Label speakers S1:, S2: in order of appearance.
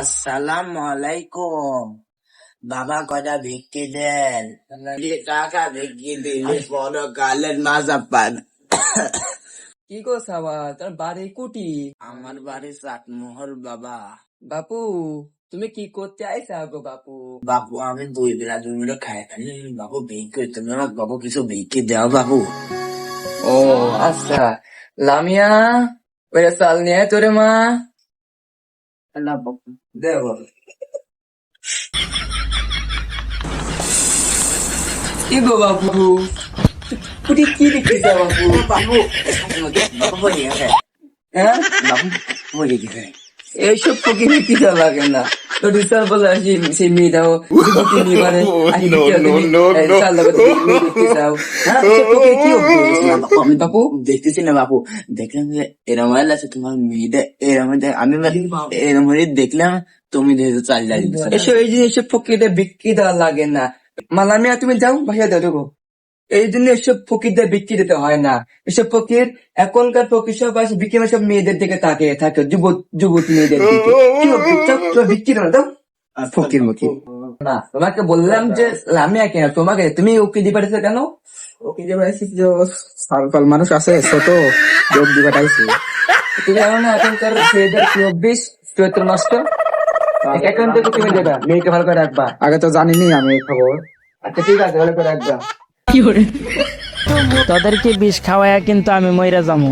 S1: আসসালামু আলাইকুম। বাবা কয়টা ভিক্ষি দেন। টাকা ভিক্ষি দিলে বড় কালের মাজা পান।
S2: কি গো সাবা, তোর বাড়ি কুটি?
S1: আমার বাড়ি চাটমোহর বাবা।
S2: বাপু, তুমি কি করতে আইসা গো বাপু?
S1: বাবু আমি দুই বেলা খাই ফেলি। বাবু ভিক্ষি, তুমি আমার বাবু কিছু ভিক্ষি দাও বাবু।
S2: ও আচ্ছা, লামিয়া ওরা চাল নিয়ে আয় তোরে মা।
S1: না বাবু দেব।
S2: কি গো বাপু, কুটি কি দেখতেছে বাপু?
S1: বাবু বাবু বলি হ্যাঁ
S2: হ্যাঁ,
S1: বাবু বলি কি হ্যাঁ
S2: এইসব ফকির কিছু লাগে না। তো রিসার বলে আসি সেই মেয়েটাও যুবতী নিয়ে পারে চাল লাগাতে দেখতে চাও। হ্যাঁ, এসব ফকির কি অভ্যেস?
S1: আমি
S2: বাপু
S1: দেখতেছি না বাবু, দেখলাম যে এরম হয়ে আছে তোমার মেয়েটা এরম আমি এরম হয়ে দেখলাম তুমি যেহেতু চাল লাগিয়েছো।
S2: এসব এই যে এসব ফকিরদের বিক্রি দেওয়া লাগে না। মালামিয়া তুমি যাও ভাইয়া দাও দেখো, এই জন্য এসব ফকিরদের বিক্রি দিতে হয় না। এসব ফকির এখনকার ফকির সব আসে বিক্রি সব মেয়েদের দিকে তাকিয়ে থাকে, যুবতী মেয়েদের দিকে। কি বিক্রি করো দাও ফকির মুখী। না, তোমাকে বললাম যে লামিয়া কেন, তোমাকে তুমি ওকে দিয়ে পাঠাইছো কেন?
S3: ওকে যে বলেছি যে সালফাল মানুষ আছে ছোট যোগ দিবা টাইছি।
S2: তুমি জানো না এখনকার ছেলেদের কি অভ্যেস, চরিত্র নষ্ট। এখন থেকে তুমি দেবা, মেয়েকে ভালো করে রাখবা।
S3: আগে তো জানিনি আমি এই খবর।
S2: আচ্ছা ঠিক আছে, ভালো করে রাখবা।
S4: তোদেরকে বিষ খাওয়ায়া কিন্তু আমি মইরা যামু।